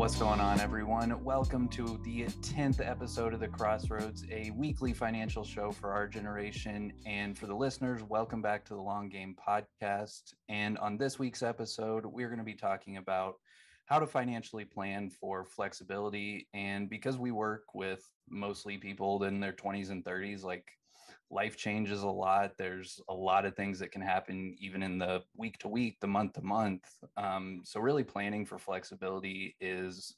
What's going on, everyone? Welcome to the 10th episode of the Crossroads, a weekly financial show for our generation. And for the listeners, welcome back to the Long Game Podcast. And on this week's episode, we're going to be talking about how to financially plan for flexibility. And because we work with mostly people in their 20s and 30s, like life changes a lot. There's a lot of things that can happen even in the week to week, the month to month. So really planning for flexibility is,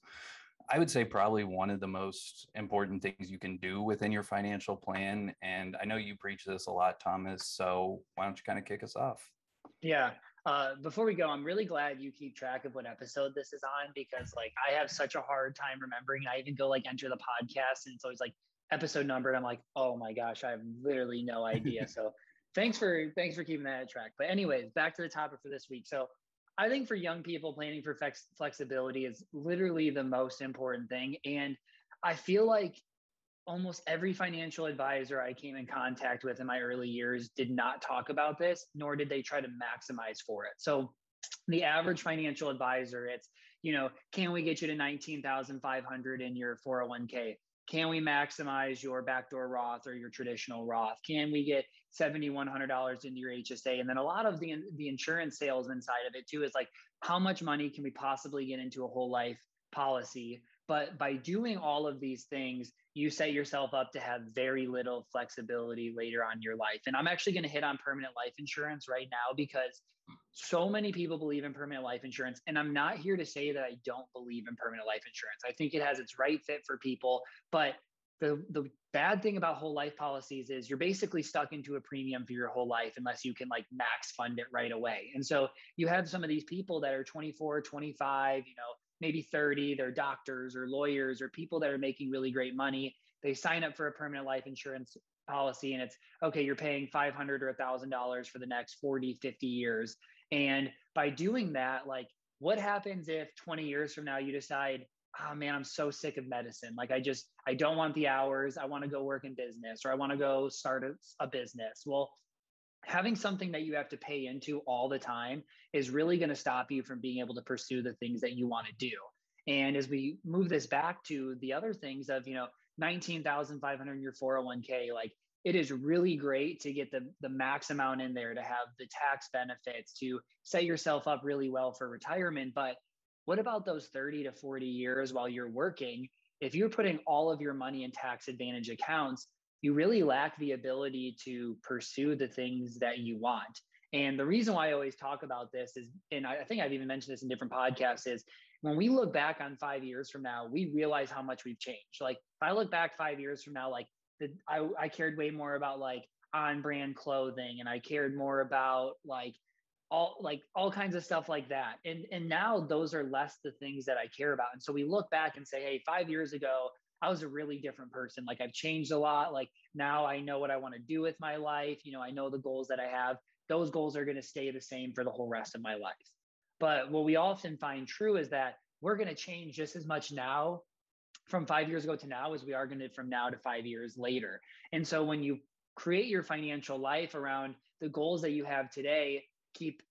I would say, probably one of the most important things you can do within your financial plan. And I know you preach this a lot, Thomas. So why don't you kind of kick us off? Yeah. Before we go, I'm really glad you keep track of what episode this is on, because I have such a hard time remembering. I even go enter the podcast and it's always episode number. And I'm like, oh my gosh, I have literally no idea. So thanks for keeping that track. But anyways, back to the topic for this week. So I think for young people, planning for flexibility is literally the most important thing. And I feel like almost every financial advisor I came in contact with in my early years did not talk about this, nor did they try to maximize for it. So the average financial advisor, it's, can we get you to 19,500 in your 401k? Can we maximize your backdoor Roth or your traditional Roth? Can we get $7,100 into your HSA? And then a lot of the insurance salesman side of it too is how much money can we possibly get into a whole life policy? But by doing all of these things, you set yourself up to have very little flexibility later on in your life. And I'm actually going to hit on permanent life insurance right now, because so many people believe in permanent life insurance. And I'm not here to say that I don't believe in permanent life insurance. I think it has its right fit for people. But the bad thing about whole life policies is you're basically stuck into a premium for your whole life unless you can max fund it right away. And so you have some of these people that are 24, 25, maybe 30, they're doctors or lawyers or people that are making really great money. They sign up for a permanent life insurance policy and it's, okay, you're paying $500 or $1,000 for the next 40, 50 years. And by doing that, what happens if 20 years from now you decide, oh man, I'm so sick of medicine. I don't want the hours. I want to go work in business, or I want to go start a business. Well, having something that you have to pay into all the time is really going to stop you from being able to pursue the things that you want to do. And as we move this back to the other things of, 19,500 in your 401k, it is really great to get the max amount in there, to have the tax benefits, to set yourself up really well for retirement. But what about those 30 to 40 years while you're working? If you're putting all of your money in tax advantage accounts, you really lack the ability to pursue the things that you want. And the reason why I always talk about this is, and I think I've even mentioned this in different podcasts, is when we look back on 5 years from now, we realize how much we've changed. If I look back 5 years from now, I cared way more about on brand clothing, and I cared more about all kinds of stuff like that. And now those are less the things that I care about. And so we look back and say, hey, 5 years ago, I was a really different person. I've changed a lot. Now I know what I want to do with my life. I know the goals that I have. Those goals are going to stay the same for the whole rest of my life. But what we often find true is that we're going to change just as much now from 5 years ago to now as we are going to from now to 5 years later. And so when you create your financial life around the goals that you have today,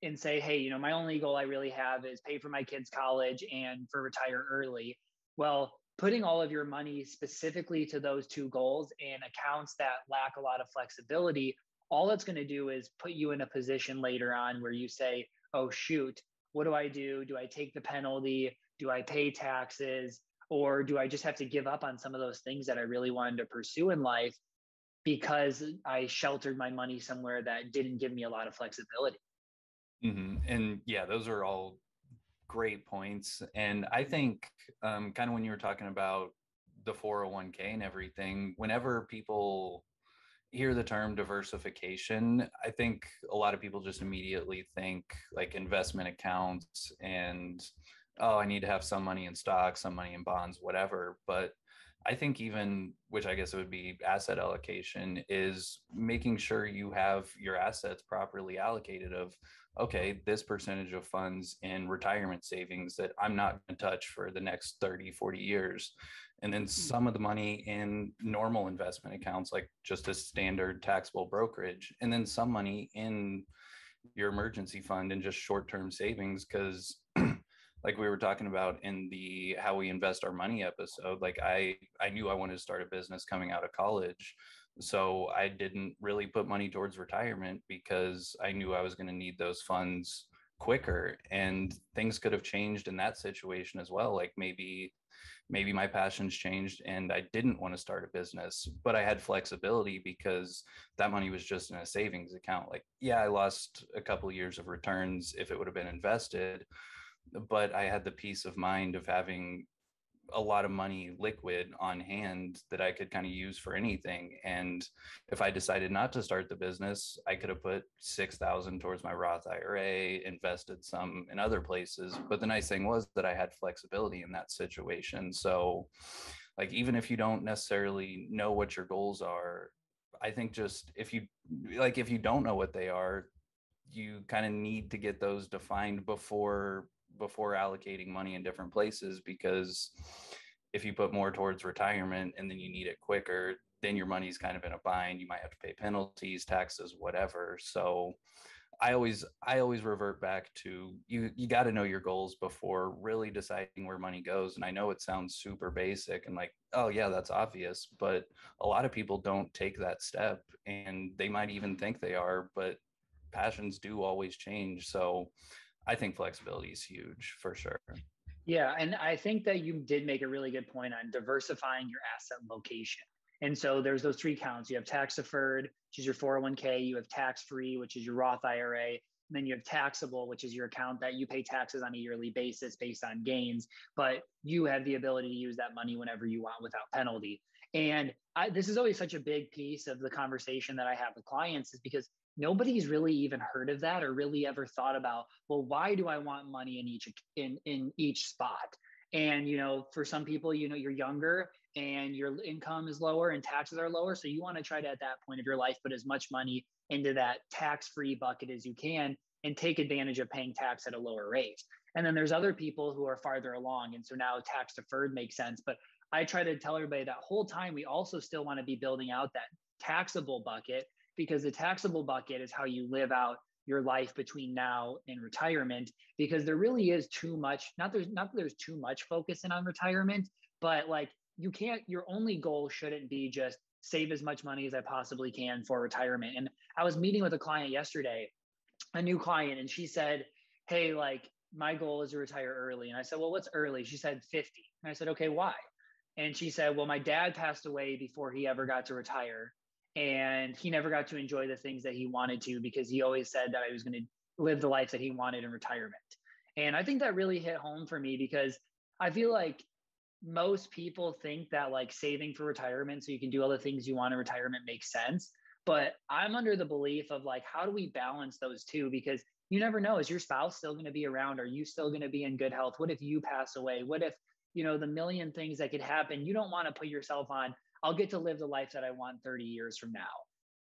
and say, hey, my only goal I really have is pay for my kids' college and for retire early. Well, putting all of your money specifically to those two goals and accounts that lack a lot of flexibility, all it's going to do is put you in a position later on where you say, oh, shoot, what do I do? Do I take the penalty? Do I pay taxes? Or do I just have to give up on some of those things that I really wanted to pursue in life because I sheltered my money somewhere that didn't give me a lot of flexibility? Mm-hmm. And yeah, those are all great points. And I think kind of when you were talking about the 401k and everything, whenever people hear the term diversification, I think a lot of people just immediately think investment accounts and, oh, I need to have some money in stocks, some money in bonds, whatever. But I think even, which I guess it would be asset allocation, is making sure you have your assets properly allocated of, okay, this percentage of funds in retirement savings that I'm not going to touch for the next 30, 40 years. And then some of the money in normal investment accounts, like just a standard taxable brokerage, and then some money in your emergency fund and just short-term savings, because like we were talking about in the how we invest our money episode, like I knew I wanted to start a business coming out of college. So I didn't really put money towards retirement because I knew I was going to need those funds quicker, and things could have changed in that situation as well. Like maybe my passions changed and I didn't want to start a business, but I had flexibility because that money was just in a savings account. Like, yeah, I lost a couple of years of returns if it would have been invested, but I had the peace of mind of having a lot of money liquid on hand that I could kind of use for anything. And if I decided not to start the business, I could have put 6,000 towards my Roth IRA, invested some in other places. But the nice thing was that I had flexibility in that situation. So like, even if you don't necessarily know what your goals are, I think just if you don't know what they are, you kind of need to get those defined before allocating money in different places, because if you put more towards retirement and then you need it quicker, then your money's kind of in a bind. You might have to pay penalties, taxes, whatever. So I always revert back to you got to know your goals before really deciding where money goes. And I know it sounds super basic and like, oh yeah, that's obvious, but a lot of people don't take that step, and they might even think they are, but passions do always change. So I think flexibility is huge for sure. Yeah, and I think that you did make a really good point on diversifying your asset location. And so there's those three counts. You have tax deferred, which is your 401k. You have tax free, which is your Roth IRA. And then you have taxable, which is your account that you pay taxes on a yearly basis based on gains, but you have the ability to use that money whenever you want without penalty. And this is always such a big piece of the conversation that I have with clients, is because nobody's really even heard of that or really ever thought about, well, why do I want money in each spot? And for some people, you're younger and your income is lower and taxes are lower, so you want to try to, at that point of your life, put as much money into that tax-free bucket as you can and take advantage of paying tax at a lower rate. And then there's other people who are farther along, and so now tax deferred makes sense. But I try to tell everybody that whole time we also still want to be building out that taxable bucket, because the taxable bucket is how you live out your life between now and retirement. Because there really is too much, not that there's too much focus in on retirement, but like, your only goal shouldn't be just save as much money as I possibly can for retirement. And I was meeting with a client yesterday, a new client, and she said, hey, like, my goal is to retire early. And I said, well, what's early? She said 50. And I said, okay, why? And she said, well, my dad passed away before he ever got to retire. And he never got to enjoy the things that he wanted to, because he always said that I was going to live the life that he wanted in retirement. And I think that really hit home for me, because I feel like most people think that like saving for retirement so you can do all the things you want in retirement makes sense. But I'm under the belief of like, how do we balance those two? Because you never know, is your spouse still going to be around? Are you still going to be in good health? What if you pass away? What if, the million things that could happen? You don't want to put yourself on, I'll get to live the life that I want 30 years from now.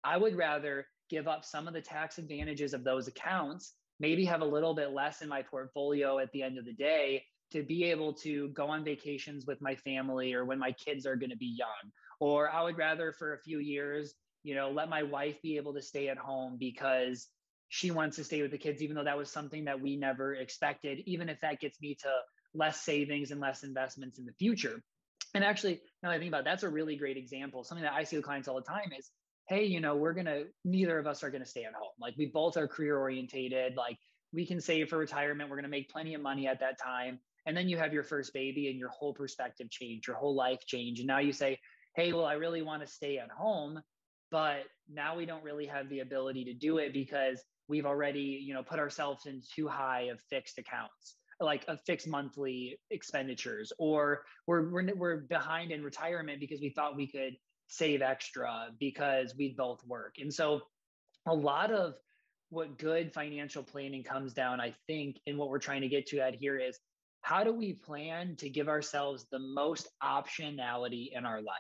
I would rather give up some of the tax advantages of those accounts, maybe have a little bit less in my portfolio at the end of the day, to be able to go on vacations with my family or when my kids are going to be young. Or I would rather for a few years, let my wife be able to stay at home because she wants to stay with the kids, even though that was something that we never expected, even if that gets me to less savings and less investments in the future. And actually, now that I think about it, that's a really great example. Something that I see with clients all the time is, hey, neither of us are going to stay at home. Like, we both are career orientated. Like, we can save for retirement. We're going to make plenty of money at that time. And then you have your first baby and your whole perspective change, your whole life change. And now you say, hey, well, I really want to stay at home, but now we don't really have the ability to do it because we've already, put ourselves in too high of fixed accounts, like a fixed monthly expenditures, or we're behind in retirement because we thought we could save extra because we both work. And so a lot of what good financial planning comes down, I think, and what we're trying to get to at here is, how do we plan to give ourselves the most optionality in our life?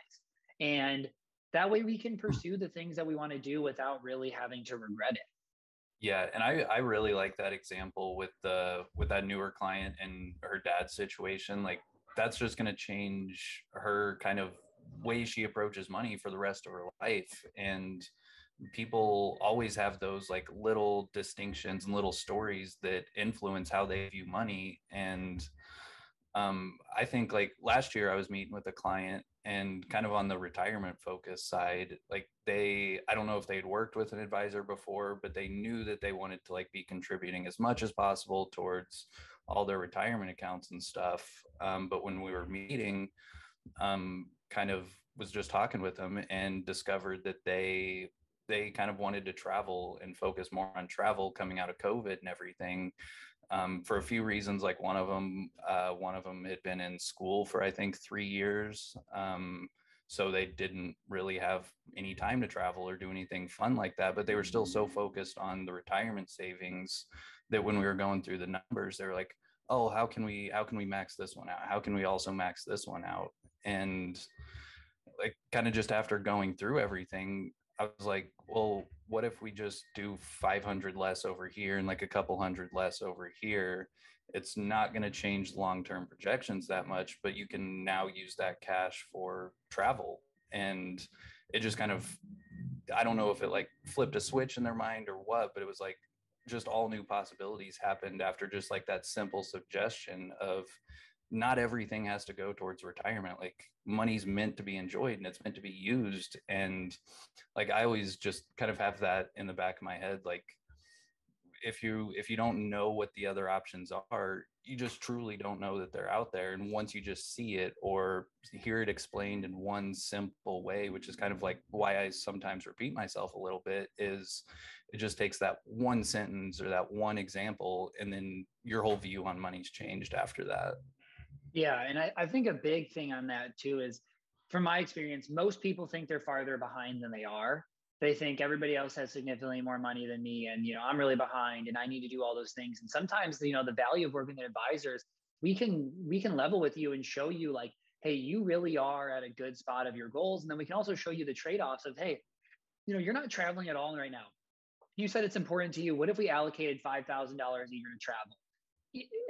And that way we can pursue the things that we want to do without really having to regret it. Yeah, and I really like that example with that newer client and her dad's situation. Like, that's just going to change her kind of way she approaches money for the rest of her life. And people always have those like little distinctions and little stories that influence how they view money. And I think like last year I was meeting with a client and kind of on the retirement focus side, like I don't know if they'd worked with an advisor before, but they knew that they wanted to like be contributing as much as possible towards all their retirement accounts and stuff. But when we were meeting, kind of was just talking with them and discovered that they kind of wanted to travel and focus more on travel coming out of COVID and everything, for a few reasons. Like one of them had been in school for I think 3 years, so they didn't really have any time to travel or do anything fun like that. But they were still so focused on the retirement savings that when we were going through the numbers, they were like, "Oh, how can we max this one out? How can we also max this one out?" And like kind of just after going through everything, I was like, well, what if we just do 500 less over here and like a couple hundred less over here? It's not going to change long-term projections that much, but you can now use that cash for travel. And it just kind of, I don't know if it like flipped a switch in their mind or what, but it was like just all new possibilities happened after just like that simple suggestion of not everything has to go towards retirement. Like money's meant to be enjoyed and it's meant to be used. And like I always just kind of have that in the back of my head. Like if you don't know what the other options are, you just truly don't know that they're out there. And once you just see it or hear it explained in one simple way, which is kind of like why I sometimes repeat myself a little bit, is it just takes that one sentence or that one example, and then your whole view on money's changed after that. Yeah. And I think a big thing on that too is, from my experience, most people think they're farther behind than they are. They think everybody else has significantly more money than me. And, I'm really behind and I need to do all those things. And sometimes, the value of working with advisors, we can level with you and show you like, hey, you really are at a good spot of your goals. And then we can also show you the trade-offs of, hey, you're not traveling at all right now. You said it's important to you. What if we allocated $5,000 a year to travel?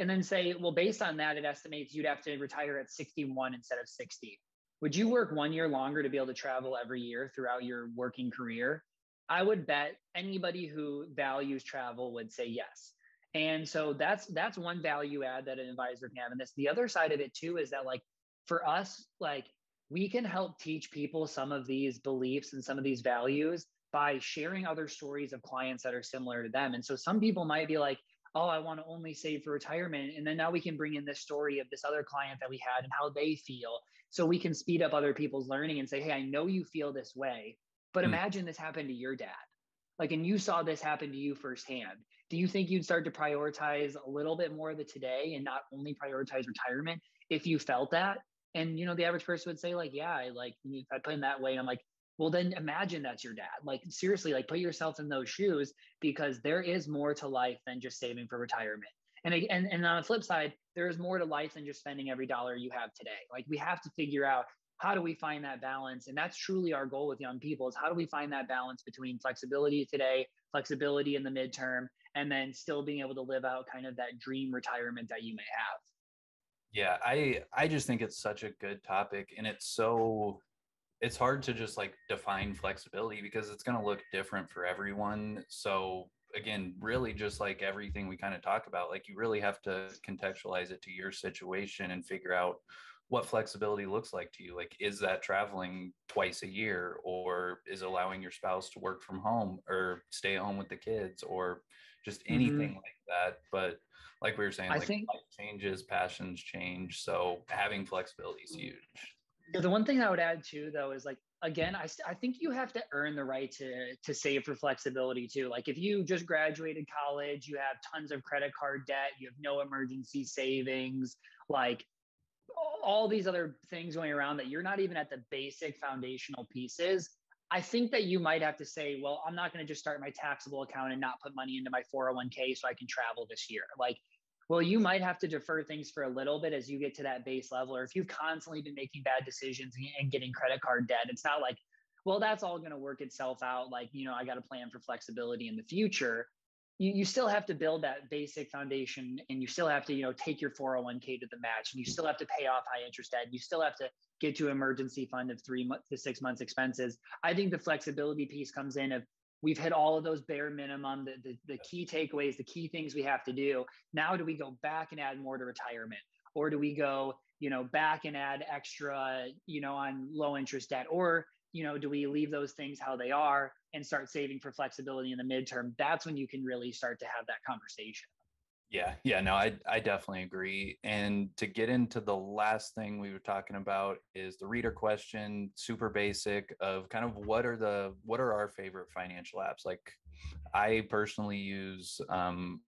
And then say, well, based on that, it estimates you'd have to retire at 61 instead of 60. Would you work 1 year longer to be able to travel every year throughout your working career? I would bet anybody who values travel would say yes. And so that's one value add that an advisor can have in this. The other side of it too is that, like, for us, like, we can help teach people some of these beliefs and some of these values by sharing other stories of clients that are similar to them. And so some people might be like, oh, I want to only save for retirement. And then now we can bring in this story of this other client that we had and how they feel. So we can speed up other people's learning and say, hey, I know you feel this way, but Hmm. imagine this happened to your dad. Like, and you saw this happen to you firsthand. Do you think you'd start to prioritize a little bit more of the today and not only prioritize retirement if you felt that? And, the average person would say, like, yeah, if I put in that way, I'm like, well, then imagine that's your dad. Like, seriously, like, put yourself in those shoes, because there is more to life than just saving for retirement. And on the flip side, there is more to life than just spending every dollar you have today. Like, we have to figure out, how do we find that balance? And that's truly our goal with young people, is how do we find that balance between flexibility today, flexibility in the midterm, and then still being able to live out kind of that dream retirement that you may have. Yeah, I just think it's such a good topic, and it's hard to just like define flexibility because it's going to look different for everyone. So again, really just like everything we kind of talk about, like you really have to contextualize it to your situation and figure out what flexibility looks like to you. Like, is that traveling twice a year, or is allowing your spouse to work from home or stay at home with the kids, or just anything Mm-hmm. like that. But like we were saying, I like think life changes, passions change. So having flexibility is huge. the one thing I would add too, though, is like, again, I think you have to earn the right to save for flexibility too. Like, if you just graduated college, you have tons of credit card debt, you have no emergency savings, like all these other things going around that you're not even at the basic foundational pieces. I think that you might have to say, well, I'm not going to just start my taxable account and not put money into my 401k so I can travel this year. Like, well, you might have to defer things for a little bit as you get to that base level. Or if you've constantly been making bad decisions and getting credit card debt, it's not like, well, that's all going to work itself out. Like, I got to plan for flexibility in the future. You still have to build that basic foundation, and you still have to, take your 401k to the match, and you still have to pay off high interest debt. You still have to get to emergency fund of 3 to 6 months expenses. I think the flexibility piece comes in of we've hit all of those bare minimum, the key takeaways, the key things we have to do. Now, do we go back and add more to retirement? Or do we go, back and add extra, on low interest debt? Or, do we leave those things how they are and start saving for flexibility in the midterm? That's when you can really start to have that conversation. Yeah, no, I definitely agree. And to get into the last thing we were talking about is the reader question, super basic of kind of what are our favorite financial apps? Like I personally use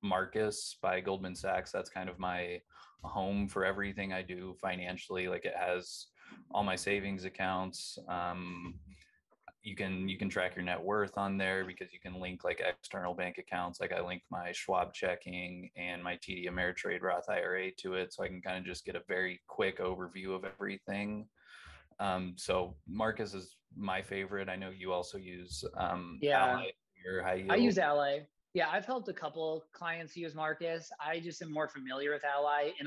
Marcus by Goldman Sachs. That's kind of my home for everything I do financially. Like it has all my savings accounts. You can track your net worth on there because you can link like external bank accounts. Like I link my Schwab checking and my TD Ameritrade Roth IRA to it, so I can kind of just get a very quick overview of everything. So Marcus is my favorite. I know you also use Yeah. Ally or High I Yield. use Ally. Yeah, I've helped a couple clients use Marcus. I just am more familiar with Ally. In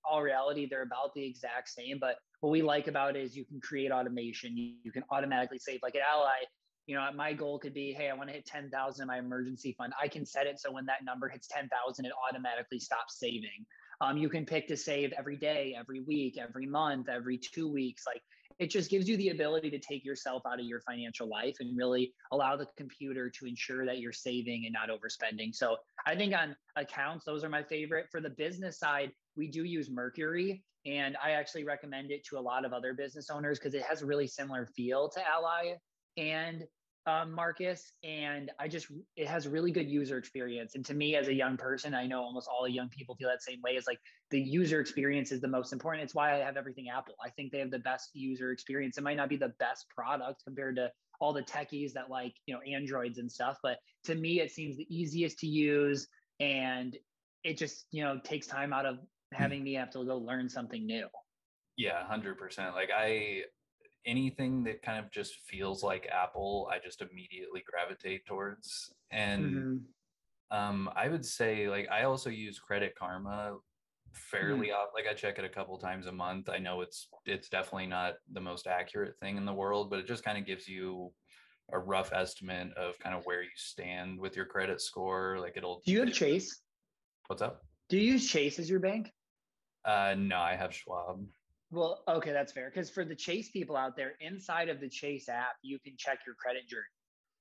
all reality, they're about the exact same. But what we like about it is you can create automation. You can automatically save. Like at Ally, my goal could be, hey, I want to hit 10,000 in my emergency fund. I can set it so when that number hits 10,000, it automatically stops saving. You can pick to save every day, every week, every month, every 2 weeks. Like it just gives you the ability to take yourself out of your financial life and really allow the computer to ensure that you're saving and not overspending. So I think on accounts, those are my favorite. For the business side, we do use Mercury, and I actually recommend it to a lot of other business owners because it has a really similar feel to Ally and Marcus, and it has a really good user experience. And to me, as a young person, I know almost all young people feel that same way. Is like the user experience is the most important. It's why I have everything Apple. I think they have the best user experience. It might not be the best product compared to all the techies that like Androids and stuff, but to me, it seems the easiest to use, and it just takes time out of having me have to go learn something new. Yeah, 100%. Like anything that kind of just feels like Apple, I just immediately gravitate towards. And I would say like I also use Credit Karma fairly often. Like I check it a couple times a month. I know it's definitely not the most accurate thing in the world, but it just kind of gives you a rough estimate of kind of where you stand with your credit score. Like Do you have Chase? What's up? Do you use Chase as your bank? No, I have Schwab. Well, okay, that's fair. Because for the Chase people out there, inside of the Chase app, you can check your credit journey.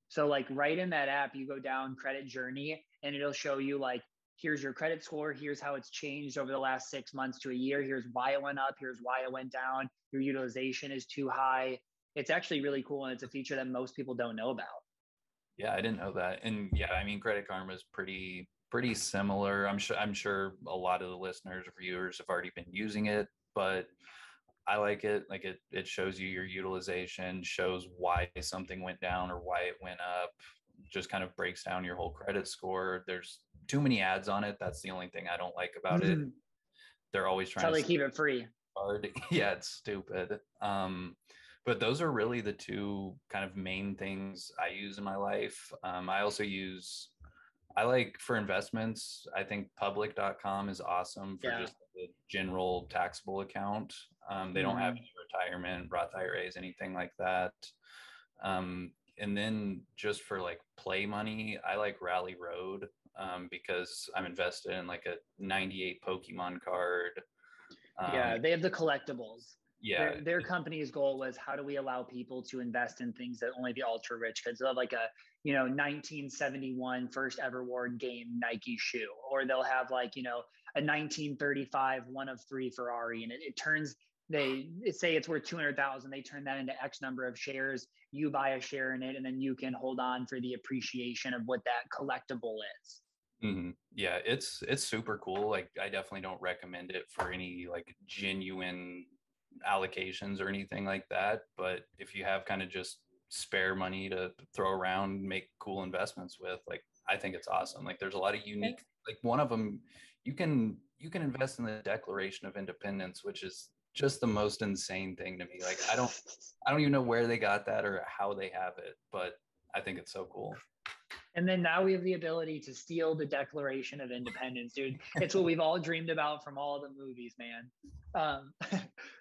So like right in that app, you go down credit journey and it'll show you like, here's your credit score. Here's how it's changed over the last 6 months to a year. Here's why it went up. Here's why it went down. Your utilization is too high. It's actually really cool. And it's a feature that most people don't know about. Yeah, I didn't know that. And yeah, I mean, Credit Karma is pretty similar. I'm sure a lot of the listeners or viewers have already been using it, but I like it. Like it shows you your utilization, shows why something went down or why it went up, just kind of breaks down your whole credit score. There's too many ads on it. That's the only thing I don't like about it. They're always trying to keep it free. Hard. Yeah, it's stupid. But those are really the two kind of main things I use in my life. I also I like for investments, I think public.com is awesome for just the general taxable account. They don't have any retirement, Roth IRAs, anything like that. And then just for like play money, I like Rally Road because I'm invested in like a 98 Pokemon card. They have the collectibles. Yeah. Their company's goal was how do we allow people to invest in things that only the ultra rich could. So they'll have like a 1971 first ever worn game Nike shoe, or they'll have like a 1935 one of three Ferrari, and it turns they say it's worth 200,000. They turn that into X number of shares. You buy a share in it, and then you can hold on for the appreciation of what that collectible is. Mm-hmm. Yeah, it's super cool. Like I definitely don't recommend it for any like genuine allocations or anything like that. But if you have kind of just spare money to throw around, make cool investments with, like I think it's awesome. Like there's a lot of unique, like one of them, you can invest in the Declaration of Independence, which is just the most insane thing to me. Like I don't even know where they got that or how they have it, but I think it's so cool. And then now we have the ability to steal the Declaration of Independence, dude. It's what we've all dreamed about from all the movies, man. Um,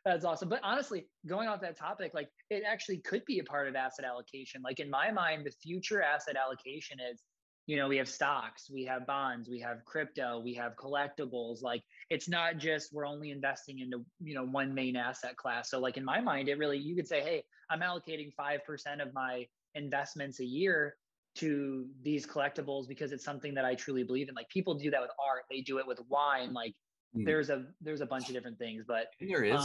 that's awesome. But honestly, going off that topic, like it actually could be a part of asset allocation. Like in my mind, the future asset allocation is, we have stocks, we have bonds, we have crypto, we have collectibles. Like it's not just we're only investing into, one main asset class. So like in my mind, it really, you could say, hey, I'm allocating 5% of my investments a year to these collectibles because it's something that I truly believe in. Like people do that with art, they do it with wine. Like there's a bunch of different things, but and there is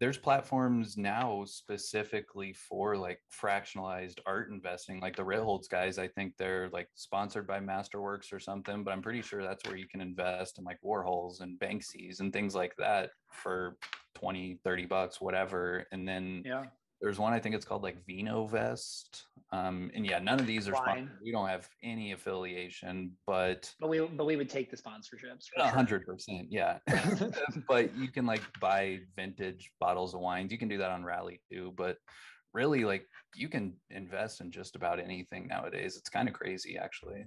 there's platforms now specifically for like fractionalized art investing, like the Ritholtz guys. I think they're like sponsored by Masterworks or something, but I'm pretty sure that's where you can invest in like Warhols and Banksy's and things like that for 20-30 bucks, whatever. And then there's one, I think it's called like Vinovest. And yeah, none of these are sponsored. We don't have any affiliation, but we would take the sponsorships. 100%, yeah. But you can like buy vintage bottles of wines. You can do that on Rally too. But really, like you can invest in just about anything nowadays. It's kind of crazy, actually.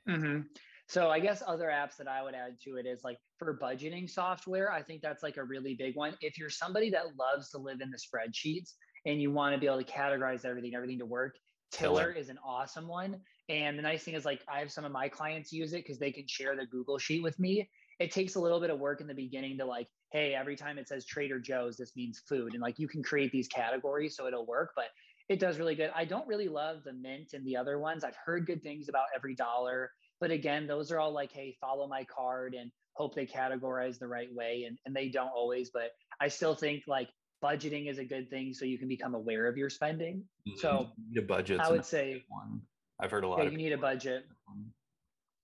Mm-hmm. So I guess other apps that I would add to it is like for budgeting software. I think that's like a really big one. If you're somebody that loves to live in the spreadsheets and you want to be able to categorize everything to work, Tiller is an awesome one. And the nice thing is like I have some of my clients use it because they can share the Google sheet with me. It takes a little bit of work in the beginning to like, hey, every time it says Trader Joe's, this means food. And like you can create these categories so it'll work, but it does really good. I don't really love the Mint and the other ones. I've heard good things about Every Dollar, but again, those are all like, hey, follow my card and hope they categorize the right way. And they don't always, but I still think like budgeting is a good thing so you can become aware of your spending. So you need a budget. I would say one. I've heard a lot. Yeah, you need a budget.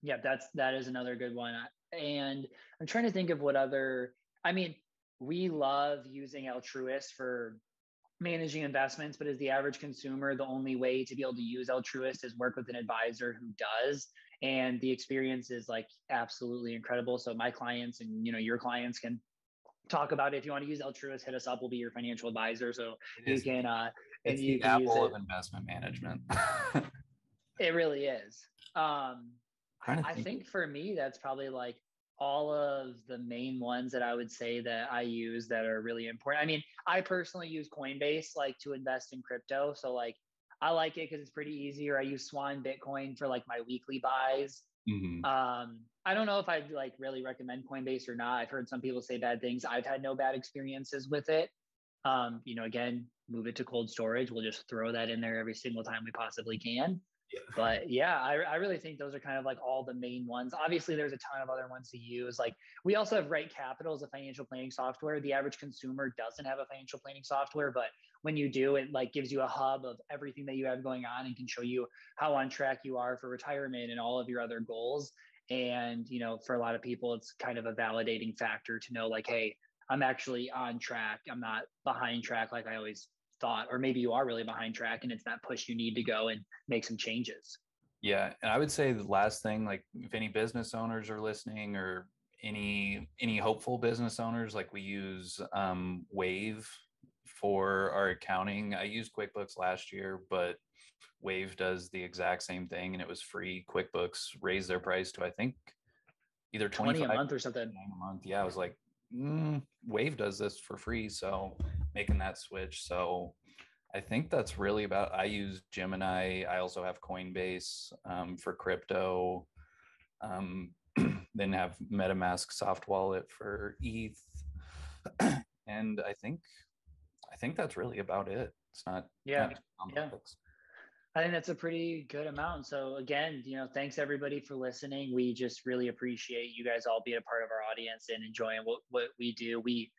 Yeah, that is another good one. And I'm trying to think of what other. I mean, we love using Altruist for managing investments, but as the average consumer, the only way to be able to use Altruist is work with an advisor who does. And the experience is like absolutely incredible. So my clients and your clients can talk about it. If you want to use Altruist, hit us up. We'll be your financial advisor. So you can it's the Apple of investment management. It really is. I think for me, that's probably like all of the main ones that I would say that I use that are really important. I mean, I personally use Coinbase like to invest in crypto. So like I like it because it's pretty easy. Or I use Swan Bitcoin for like my weekly buys. Mm-hmm. I don't know if I'd like really recommend Coinbase or not. I've heard some people say bad things. I've had no bad experiences with it. Again, move it to cold storage. We'll just throw that in there every single time we possibly can. But yeah, I really think those are kind of like all the main ones. Obviously, there's a ton of other ones to use. Like we also have Right Capital as a financial planning software. The average consumer doesn't have a financial planning software, but when you do, it like gives you a hub of everything that you have going on and can show you how on track you are for retirement and all of your other goals. And, for a lot of people, it's kind of a validating factor to know like, hey, I'm actually on track. I'm not behind track like I always thought, or maybe you are really behind track and it's that push you need to go and make some changes. Yeah. And I would say the last thing, like if any business owners are listening or any hopeful business owners, like we use Wave for our accounting. I used QuickBooks last year, but Wave does the exact same thing and it was free. QuickBooks raised their price to, I think, either 20 a month or something. A month. Yeah. I was like, Wave does this for free. So making that switch. So I think that's really about, I use Gemini. I also have Coinbase for crypto. Then have MetaMask soft wallet for ETH. And I think that's really about it. It's not complex. I think that's a pretty good amount. So again, thanks everybody for listening. We just really appreciate you guys all being a part of our audience and enjoying what we do. We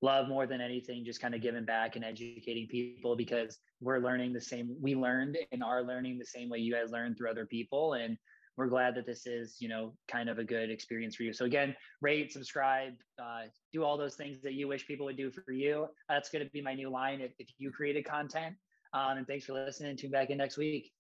love more than anything, just kind of giving back and educating people because we're learning the same. We learned and are learning the same way you guys learn through other people. And we're glad that this is, kind of a good experience for you. So again, rate, subscribe, do all those things that you wish people would do for you. That's going to be my new line if you created content. And thanks for listening. Tune back in next week.